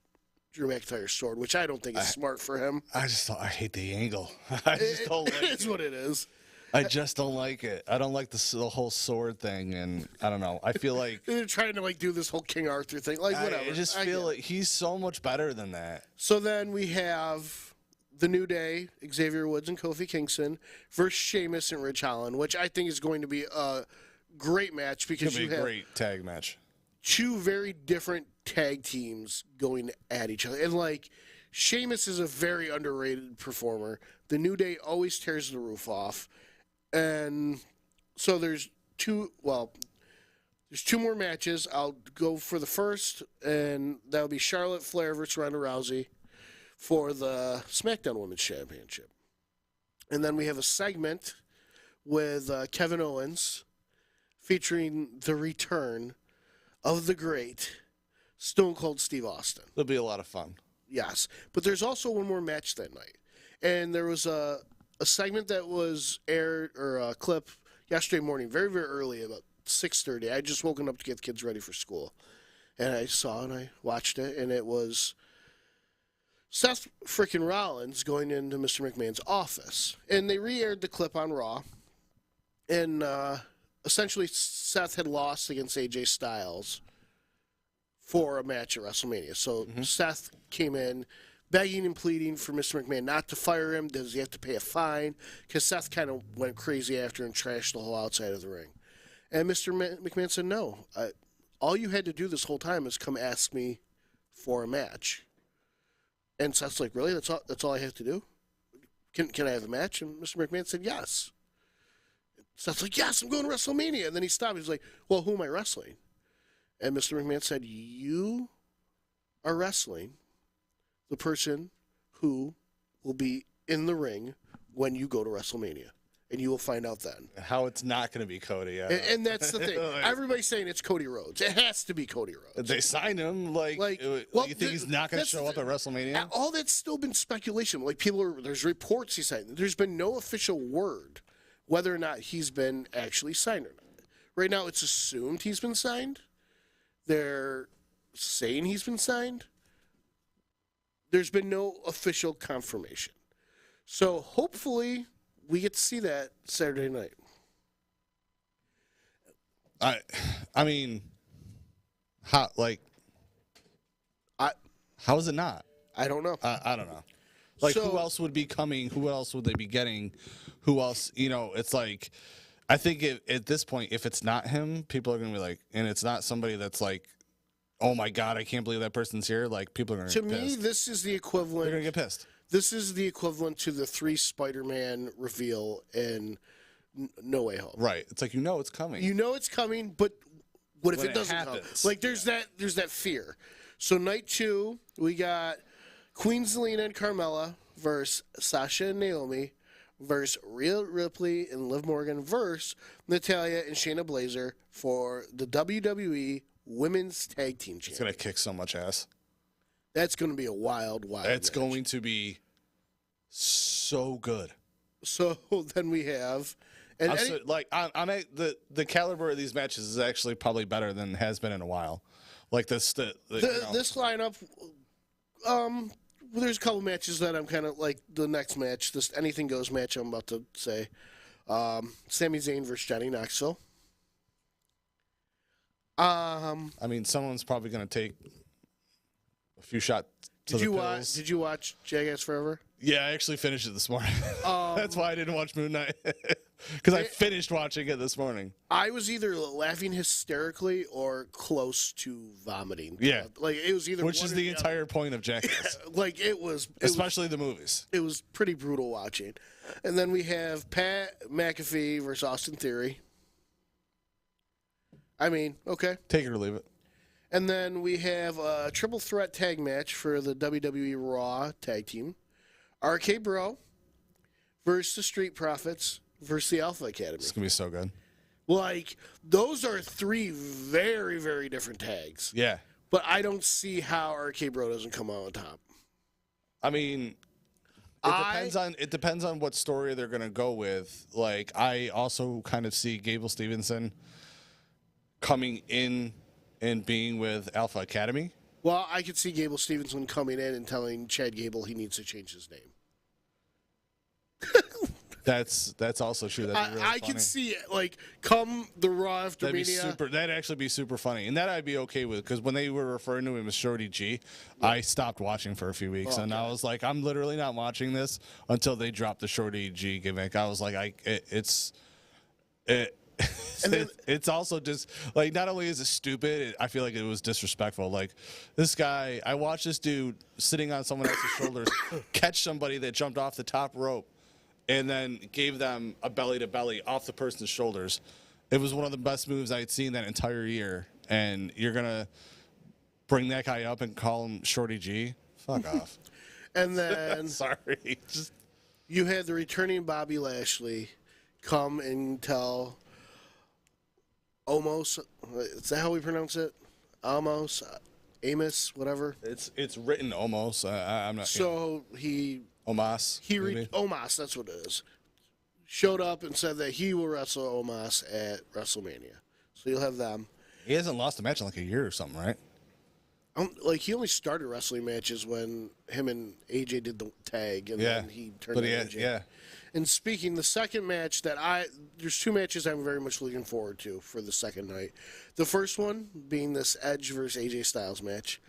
Drew McIntyre's sword, which I don't think is smart for him. I hate the angle. I just don't like it. It's what it is. I just don't like it. I don't like the whole sword thing, and I don't know. I feel like they're trying to do this whole King Arthur thing, whatever. I just feel like he's so much better than that. So then we have the New Day, Xavier Woods and Kofi Kingston versus Sheamus and Ridge Holland, which I think is going to be a great match because you have a great tag match. Two very different tag teams going at each other, and Sheamus is a very underrated performer. The New Day always tears the roof off. And so there's two more matches. I'll go for the first, and that'll be Charlotte Flair versus Ronda Rousey for the SmackDown Women's Championship. And then we have a segment with Kevin Owens featuring the return of the great Stone Cold Steve Austin. It'll be a lot of fun. Yes. But there's also one more match that night. And there was a segment that was aired, or a clip, yesterday morning, very, very early, about 6:30. I had just woken up to get the kids ready for school. And I saw and I watched it, and it was Seth frickin' Rollins going into Mr. McMahon's office. And they re-aired the clip on Raw. And essentially Seth had lost against AJ Styles for a match at WrestleMania. So Seth came in begging and pleading for Mr. McMahon not to fire him. Does he have to pay a fine? Because Seth kind of went crazy after and trashed the whole outside of the ring. And Mr. McMahon said, no, all you had to do this whole time is come ask me for a match. And Seth's like, really? That's all I have to do? Can I have a match? And Mr. McMahon said, yes. Seth's like, yes, I'm going to WrestleMania. And then he stopped. He's like, well, who am I wrestling? And Mr. McMahon said, you are wrestling the person who will be in the ring when you go to WrestleMania. And you will find out then. How it's not going to be Cody. Yeah. And that's the thing. Everybody's saying it's Cody Rhodes. It has to be Cody Rhodes. They signed him. You think he's not going to show up at WrestleMania? All that's still been speculation. There's reports he signed. There's been no official word whether or not he's been actually signed or not. Right now, it's assumed he's been signed. They're saying he's been signed. There's been no official confirmation. So hopefully we get to see that Saturday night. I mean, how is it not? I don't know. I don't know. Who else would be coming? Who else would they be getting? Who else? It's like, I think at this point, if it's not him, people are going to be like, and it's not somebody that's like, oh my God, I can't believe that person's here. People are going to get pissed. To me, this is the equivalent. They're going to get pissed. This is the equivalent to the 3 Spider-Man reveal in No Way Home. Right. It's like, it's coming. You know it's coming, but what if it doesn't happens? come? There's that fear. So night 2, we got Queen Zelina and Carmella versus Sasha and Naomi versus Rhea Ripley and Liv Morgan versus Natalya and Shayna Baszler for the WWE Women's Tag Team Championship. It's going to kick so much ass. That's going to be a wild It's match. going to be so good. So then we have... And the caliber of these matches is actually probably better than it has been in a while. This lineup, there's a couple matches that I'm kind of like the next match, this Anything Goes match I'm about to say. Sami Zayn versus Johnny Knoxville. Someone's probably going to take a few shots to the pills. Did you watch Jackass Forever? Yeah, I actually finished it this morning. That's why I didn't watch Moon Knight. Because I finished watching it this morning. I was either laughing hysterically or close to vomiting. Yeah. It was either Which is the entire point of Jackass. Especially the movies. It was pretty brutal watching. And then we have Pat McAfee versus Austin Theory. Okay. Take it or leave it. And then we have a triple threat tag match for the WWE Raw tag team. RK Bro versus the Street Profits versus the Alpha Academy. It's going to be so good. Those are 3 very, very different tags. Yeah. But I don't see how RK Bro doesn't come out on top. I mean, it depends on what story they're gonna go with. Like, I also kind of see Gable Stevenson coming in and being with Alpha Academy. Well, I could see Gable Stevenson coming in and telling Chad Gable he needs to change his name. That's also true. That'd be really I funny. can see it. Like, come the Raw after Mania. That'd actually be super funny, and that I'd be okay with, because when they were referring to him as Shorty G, I stopped watching for a few weeks, and I was like, I'm literally not watching this until they dropped the Shorty G gimmick. I was like, it's also just like, not only is it stupid, I feel like it was disrespectful. Like, this guy, I watched this dude sitting on someone else's shoulders catch somebody that jumped off the top rope and then gave them a belly-to-belly off the person's shoulders. It was one of the best moves I'd seen that entire year. And you're going to bring that guy up and call him Shorty G? Fuck off. And then Sorry. you had the returning Bobby Lashley come and tell Omos, is that how we pronounce it? Amos, whatever. It's written almost. I'm not. So he Omos. Omos, that's what it is. Showed up and said that he will wrestle Omos at WrestleMania. So you'll have them. He hasn't lost a match in like a year or something, right? Like, he only started wrestling matches when him and AJ did the tag, and then he turned to AJ. Yeah. And speaking, the second match there's two matches I'm very much looking forward to for the second night. The first one being this Edge versus AJ Styles match.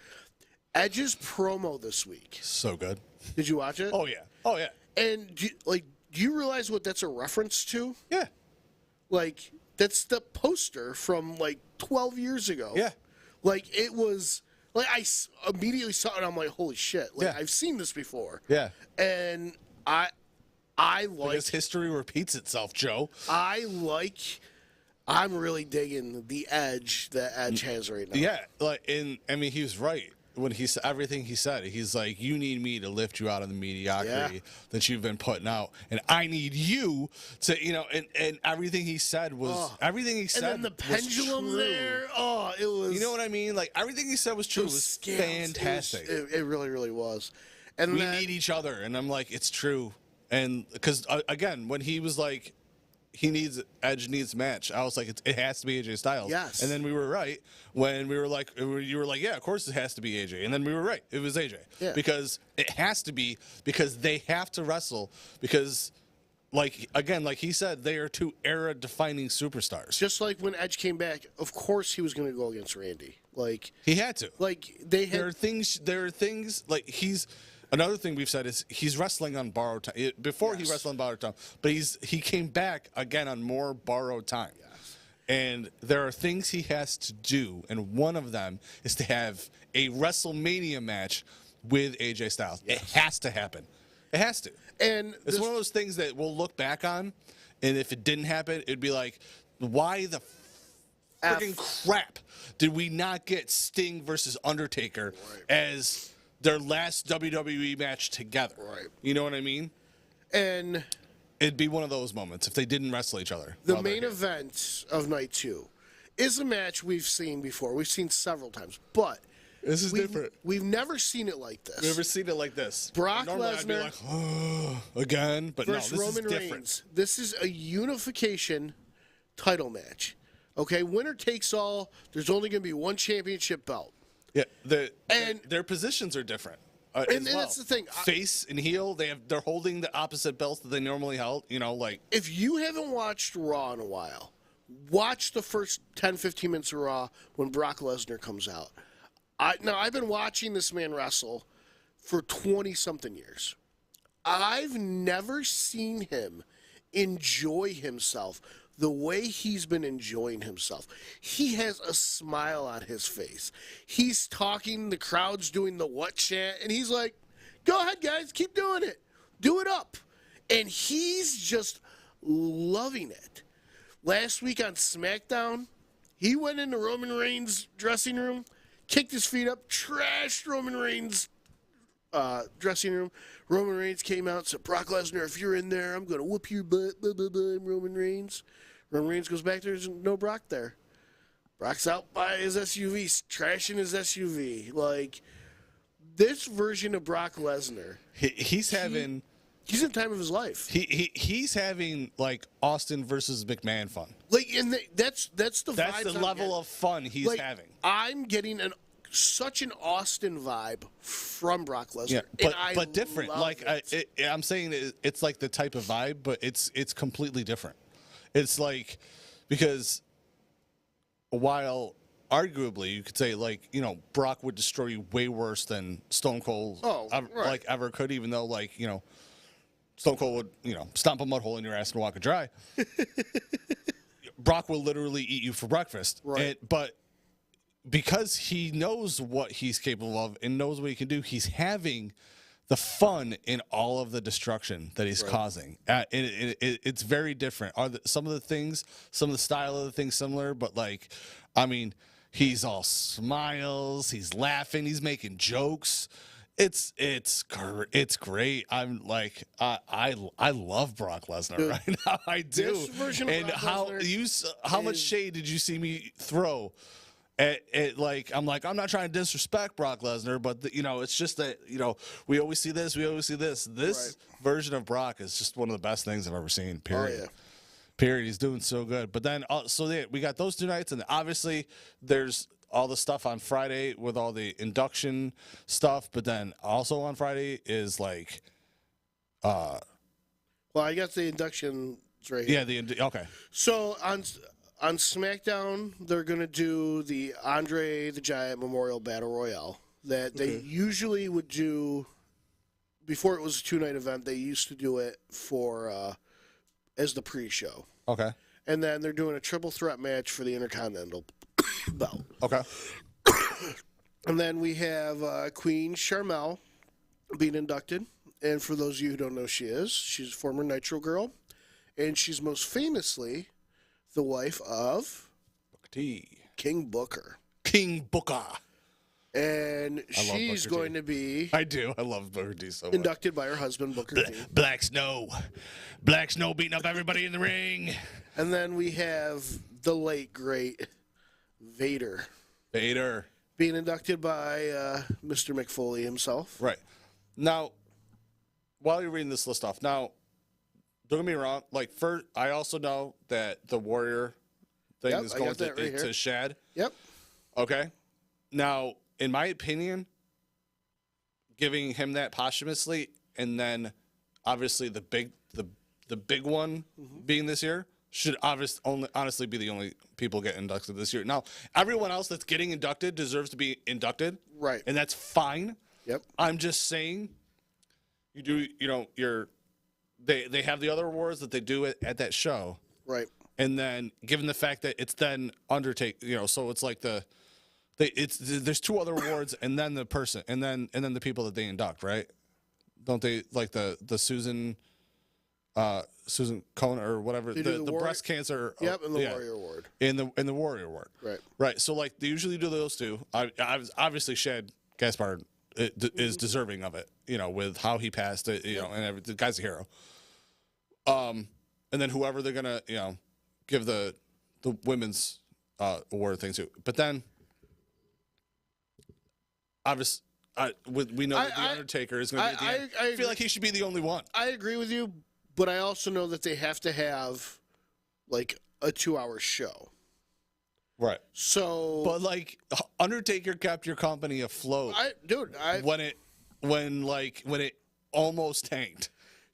Edge's promo this week. So good. Did you watch it? Oh yeah. And do you realize what that's a reference to? Yeah. Like, that's the poster from like 12 years ago. Yeah. Like, it was like, I immediately saw it and I'm like, holy shit. Like, Yeah. I've seen this before. Yeah. And because history repeats itself, Joe. I'm really digging the edge that Edge has right now. Yeah, he was right when everything he said. He's like, you need me to lift you out of the mediocrity that you've been putting out, and I need you to, and everything he said was everything he said. And then the pendulum there. Oh, it was. You know what I mean? Like, everything he said was true. It was fantastic. It really, really was. And we need each other, and I'm like, it's true. And because again, when he was like, Edge needs match, I was like, it has to be AJ Styles. Yes. And then we were right when you were like, yeah, of course it has to be AJ. And then we were right, it was AJ. Yeah. Because it has to be, because they have to wrestle, because like he said, they are two era-defining superstars. Just like when Edge came back, of course he was going to go against Randy. Like, he had to. Like, there are things like he's. Another thing we've said is he's wrestling on borrowed time. He wrestled on borrowed time, but he came back again on more borrowed time. Yes. And there are things he has to do, and one of them is to have a WrestleMania match with AJ Styles. Yes. It has to happen. It has to. And it's one of those things that we'll look back on, and if it didn't happen, it'd be like, why the freaking crap did we not get Sting versus Undertaker as their last WWE match together? Right. You know what I mean? And it'd be one of those moments if they didn't wrestle each other. The main event of night 2 is a match we've seen before. We've seen several times, but this is different. We've never seen it like this. Never seen it like this. Brock Normally Lesnar, I'd be like, oh, again, but no, this Roman is different. Reigns. This is a unification title match. Okay, winner takes all. There's only going to be one championship belt. Yeah, their positions are different. And that's the thing. Face and heel, they're holding the opposite belts that they normally held. If you haven't watched Raw in a while, watch the first 10, 15 minutes of Raw when Brock Lesnar comes out. I've been watching this man wrestle for 20-something years. I've never seen him enjoy himself the way he's been enjoying himself. He has a smile on his face. He's talking, the crowd's doing the what chant, and he's like, go ahead, guys, keep doing it. Do it up. And he's just loving it. Last week on SmackDown, he went into Roman Reigns' dressing room, kicked his feet up, trashed Roman Reigns' dressing room. Roman Reigns came out and said, Brock Lesnar, if you're in there, I'm going to whoop your butt, blah, blah, blah, Roman Reigns. Roman Reigns goes back there, there's no Brock there. Brock's out by his SUV, trashing his SUV. Like, this version of Brock Lesnar, he's having he's in the time of his life. He's having like Austin versus McMahon fun. Like, and that's the That's vibes the I'm level getting. of fun he's Like, having. I'm getting such an Austin vibe from Brock Lesnar. Yeah, and I but different. love Like it. I'm saying, it's like the type of vibe, but it's completely different. It's like because while arguably you could say like Brock would destroy you way worse than Stone Cold ever could, even though Stone Cold would stomp a mud hole in your ass and walk it dry. Brock will literally eat you for breakfast. Right. But because he knows what he's capable of and knows what he can do, he's having the fun in all of the destruction that he's causing. It's very different. Some of the style of the things similar, but he's all smiles, he's laughing, he's making jokes. It's great. I'm like I love Brock Lesnar right now. I do. This version of And Brock how much shade did you see me throw? I'm not trying to disrespect Brock Lesnar, but it's just that we always see this. This version of Brock is just one of the best things I've ever seen. Period. Oh, yeah. Period. He's doing so good. But then we got those 2 nights, and obviously there's all the stuff on Friday with all the induction stuff. But then also on Friday is like, well, I got the induction right here. yeah, okay. So on SmackDown, they're going to do the Andre the Giant Memorial Battle Royale that they usually would do before it was a 2-night event. They used to do it for as the pre-show. Okay. And then they're doing a triple threat match for the Intercontinental belt. Okay. And then we have Queen Sharmell being inducted. And for those of you who don't know who she's a former Nitro girl. And she's most famously the wife of Booker T. King Booker. King Booker. And she's Booker T. going to be I do. I love Booker T so much. inducted by her husband, Booker T. Black Snow. Black Snow beating up everybody in the ring. And then we have the late, great Vader being inducted by Mr. McFoley himself. Right. Now, while you're reading this list off, don't get me wrong. First, I also know that the Warrior thing is going to Shad. Yep. Okay. Now, in my opinion, giving him that posthumously, and then obviously the big one being this year should honestly be the only people get inducted this year. Now, everyone else that's getting inducted deserves to be inducted, right? And that's fine. Yep. I'm just saying, they have the other awards that they do at that show, right? And then given the fact that it's then Undertaker, so it's like there's 2 other awards and then the person and then the people that they induct, right? Don't they like the Susan Cohen or whatever, the breast cancer? Yep, and the Warrior Award. In the Warrior Award. Right. Right. So they usually do those 2. Obviously Shad Gaspard is deserving of it, with how he passed it, and everything. The guy's a hero. And then whoever they're gonna, give the women's award thing to. But then obviously we know that the Undertaker is going to be at the end. I feel like he should be the only one. I agree with you, but I also know that they have to have like a 2-hour show. Right. So, but Undertaker kept your company afloat. When it almost tanked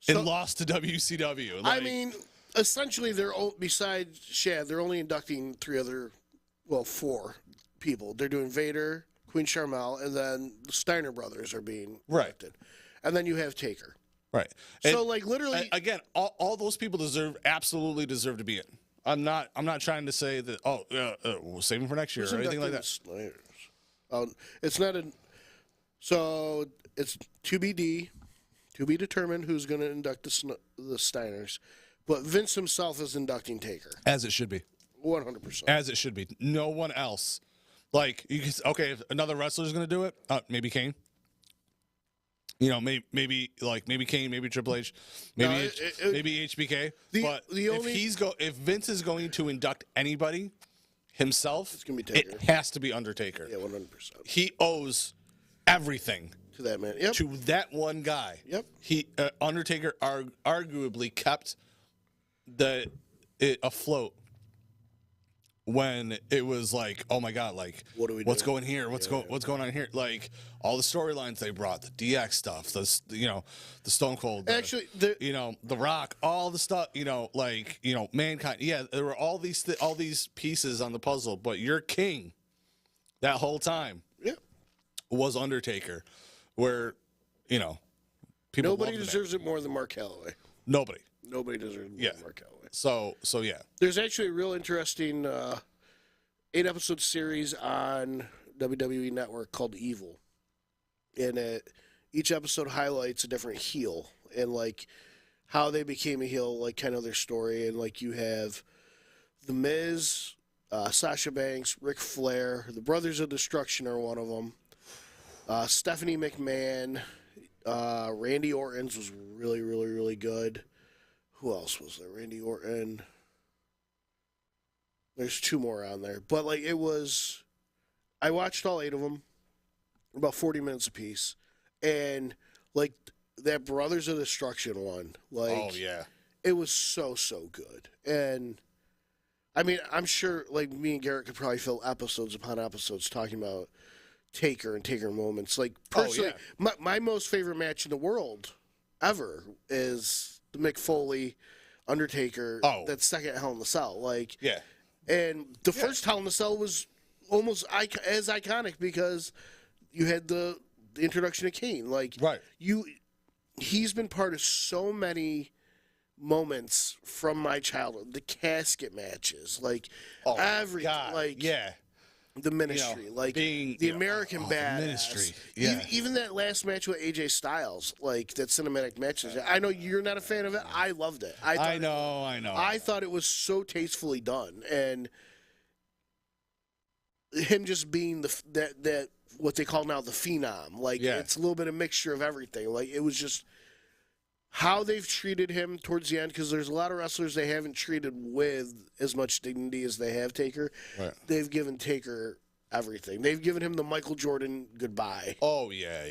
and lost to WCW. I mean, essentially, besides Shad, they're only inducting 4 people. They're doing Vader, Queen Sharmell, and then the Steiner brothers are being inducted. And then you have Taker. Right. So, literally, again, all those people absolutely deserve to be in. I'm not trying to say that. We'll save them for next year or anything like that. It's not a. So it's to be determined who's going to induct the Steiners, but Vince himself is inducting Taker. As it should be. 100%. As it should be. No one else. If another wrestler is going to do it, maybe Kane. Maybe Kane, maybe Triple H, maybe HBK. If Vince is going to induct anybody himself, it's gonna be Taker. It has to be Undertaker. Yeah, 100%. He owes everything To that man. Yep. To that one guy. Yep. He Undertaker arguably kept it afloat when it was like, oh my God, like What do we what's do? going here? What's going on here? Like all the storylines they brought, the DX stuff, the Stone Cold, Actually, the Rock, all the stuff, Mankind. Yeah, there were all these pieces on the puzzle, but your king that whole time was Undertaker, where people nobody loved the deserves it more than Mark Calloway. man. Nobody. Nobody deserves it more than Mark Calloway. So yeah. There's actually a real interesting 8-episode series on WWE Network called Evil, and each episode highlights a different heel and like how they became a heel, like kind of their story. And like you have The Miz, Sasha Banks, Ric Flair, the Brothers of Destruction are one of them. Stephanie McMahon, Randy Orton's was really, really, really good. Who else was there? Randy Orton. There's 2 more on there. But, like, I watched all 8 of them, about 40 minutes apiece. And, like, that Brothers of Destruction one, like, Oh yeah. it was so, so good. And, I mean, I'm sure, like, me and Garrett could probably fill episodes upon episodes talking about Taker and Taker moments. Like, personally, my most favorite match in the world ever is the Mick Foley Undertaker, that second Hell in the Cell. Like, and the first Hell in the Cell was almost as iconic because you had the introduction of Kane. Like, he's been part of so many moments from my childhood. The casket matches, like everything, the Ministry, like being the American Badass. The Ministry, even that last match with AJ Styles, like that cinematic match. I know you're not a fan of it. I loved it. I know. I thought it was so tastefully done, and him just being that what they call now the Phenom. Like it's a little bit of mixture of everything. Like it was just how they've treated him towards the end, because there's a lot of wrestlers they haven't treated with as much dignity as they have Taker. Right. They've given Taker everything. They've given him the Michael Jordan goodbye. Oh, yeah.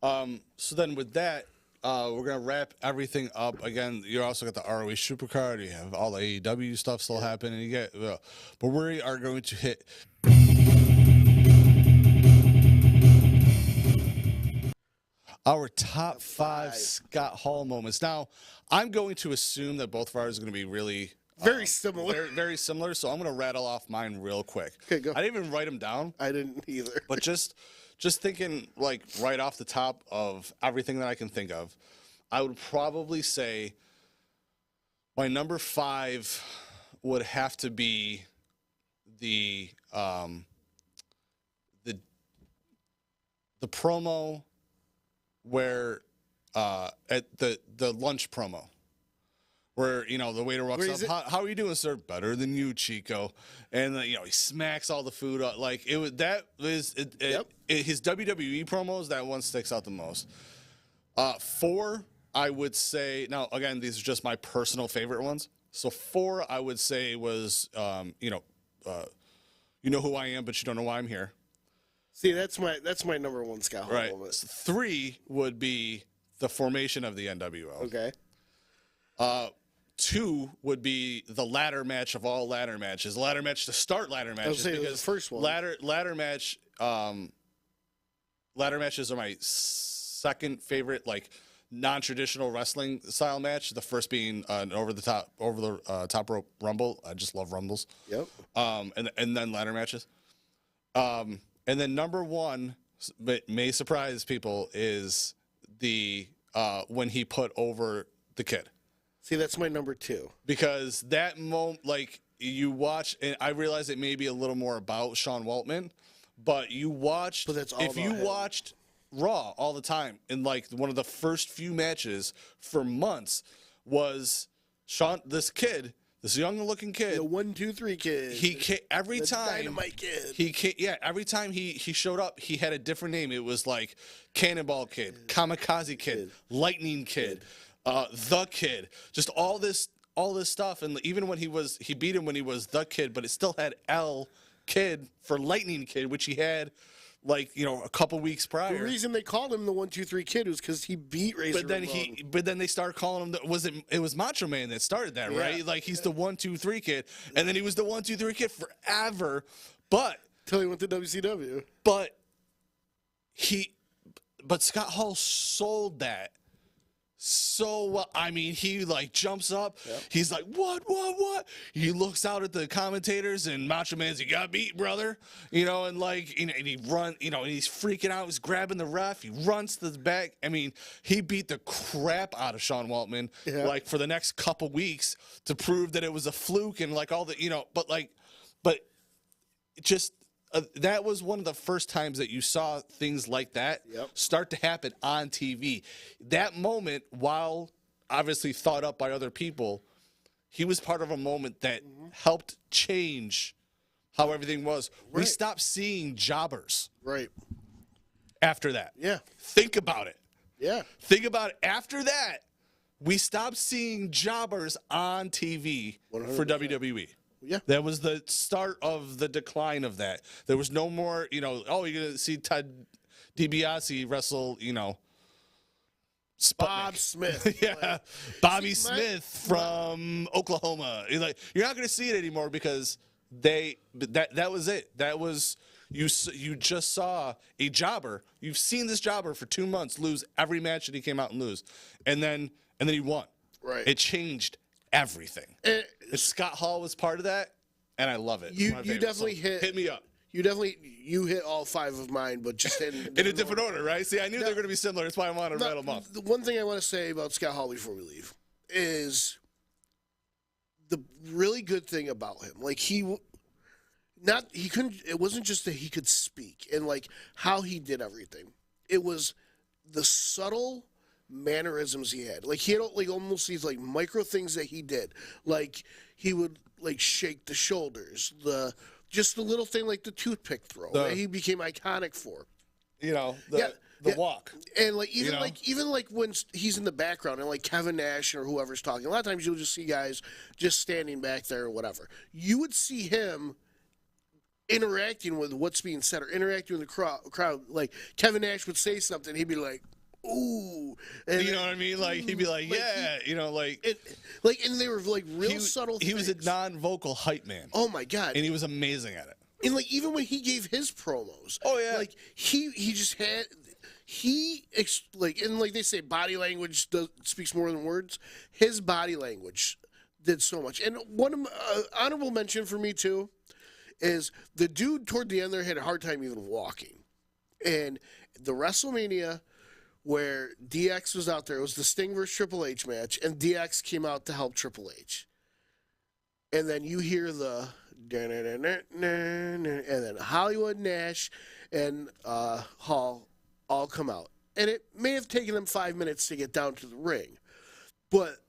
So then with that, we're going to wrap everything up. Again, you also got the ROH Supercard. You have all the AEW stuff still happening. You get, but we are going to hit... our top 5 Scott Hall moments. Now, I'm going to assume that both of ours are going to be really... very similar. Very, very similar, so I'm going to rattle off mine real quick. Okay, go. I didn't even write them down. I didn't either. But just thinking, like, right off the top of everything that I can think of, I would probably say my number 5 would have to be the promo where at the lunch promo where the waiter walks up, how are you doing, sir? Better than you, Chico. And he smacks all the food up. Like his WWE promos, that one sticks out the most. 4, I would say, now again, these are just my personal favorite ones. So 4 I would say was you know who I am, but you don't know why I'm here. See, that's my number 1 Scott Hall moment. 3 would be the formation of the NWO. Okay. 2 would be the ladder match of all ladder matches. Ladder match to start ladder matches. Because the first one. Ladder match. Ladder matches are my second favorite, like non-traditional wrestling style match. The first being an over the top rope rumble. I just love rumbles. Yep. And then ladder matches. And then number 1, but may surprise people, is the when he put over the Kid. See, that's my number 2. Because that moment, like, you watch, and I realize it may be a little more about Sean Waltman, but you watched, but that's all if you him. watched Raw all the time, and like one of the first few matches for months was this kid, this young-looking kid, the 1, 2, 3 kid. Every time Dynamite Kid. Every time he showed up, he had a different name. It was like Cannonball Kid, Kamikaze Kid, Lightning Kid, the Kid, just all this stuff. And even when he beat him when he was the Kid, but it still had L Kid for Lightning Kid, which he had like, you know, a couple weeks prior. The reason they called him the 1-2-3 Kid was because he beat Razor Ramon. But then they started calling him it was Macho Man that started that, right? Like, he's the 1-2-3 Kid, and then he was the 1-2-3 Kid forever. But till he went to WCW. But Scott Hall sold that so well. I mean, he like jumps up. Yep. He's like, what? He looks out at the commentators, and Macho Man's, you got beat, brother. You know, and like, and he run, you know, and he's freaking out. He's grabbing the ref. He runs to the back. I mean, he beat the crap out of Sean Waltman, like, for the next couple weeks to prove that it was a fluke and like all the, you know, but just. That was one of the first times that you saw things like that start to happen on TV. That moment, while obviously thought up by other people, he was part of a moment that helped change how everything was. Right. We stopped seeing jobbers. Right. After that. Yeah. Think about it. Yeah. Think about it. After that, we stopped seeing jobbers on TV 100%. For WWE. Yeah. That was the start of the decline of that. There was no more, you know, oh, you're going to see Ted DiBiase wrestle, you know, Sputnik. Bob Smith. Yeah. Bobby Smith from Oklahoma. You're not going to see it anymore because that was it. That was, you just saw a jobber. You've seen this jobber for 2 months lose every match that he came out and lose. And then he won. Right. It changed everything. And Scott Hall was part of that, and I love it. You definitely hit me up. You hit all 5 of mine, but just in a different order, right? See, I knew they were going to be similar. That's why I wanted to rattle them off. The one thing I want to say about Scott Hall before we leave is the really good thing about him. Like, it wasn't just that he could speak and like how he did everything. It was the subtle mannerisms he had. Like, he had like almost these like micro things that he did. Like, he would like shake the shoulders, just the little thing like the toothpick throw that he became iconic for. You know, the walk. And like even when he's in the background and like Kevin Nash or whoever's talking, a lot of times you'll just see guys just standing back there or whatever. You would see him interacting with what's being said or interacting with the crowd. Like, Kevin Nash would say something, he'd be like, ooh, and you know what I mean? Like, he'd be like, yeah, you know, like, and they were like real subtle things. He was a non-vocal hype man. Oh my god, and he was amazing at it. And like, even when he gave his promos, like he just had and like they say, body language speaks more than words. His body language did so much. And one honorable mention for me too is the dude toward the end there had a hard time even walking, and the WrestleMania where DX was out there. It was the Sting versus Triple H match, and DX came out to help Triple H. And then you hear the and then Hollywood, Nash, and Hall all come out. And it may have taken them 5 minutes to get down to the ring, but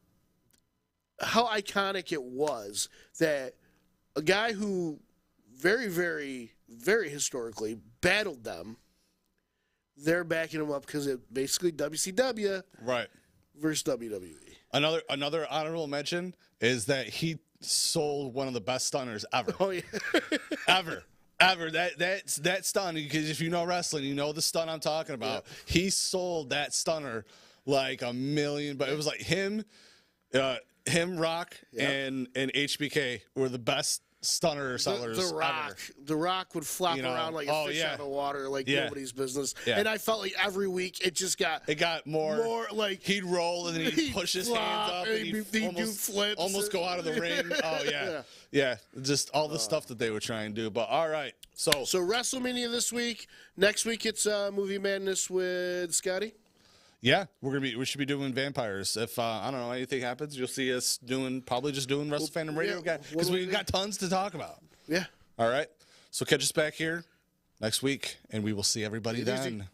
how iconic it was that a guy who very, very, very historically battled them, they're backing him up because it basically WCW versus WWE. Another honorable mention is that he sold one of the best stunners ever. Oh yeah, ever. That stun, because if you know wrestling, you know the stun I'm talking about. Yeah. He sold that stunner like a million, but it was like him, Rock, and HBK were the best stunner sellers. The Rock would flop around like a fish out of water, like nobody's business. Yeah. And I felt like every week it got more like he'd roll and then he'd push his hands up and he'd do flips, almost go out of the ring. Oh yeah, just all the stuff that they would try and do. But all right, so WrestleMania this week. Next week it's Movie Madness with Scotty. Yeah, we should be doing vampires. If I don't know, anything happens, you'll see us probably just doing Wrestle Fandom Radio because we've got tons to talk about. Yeah. All right. So catch us back here next week, and we will see everybody then.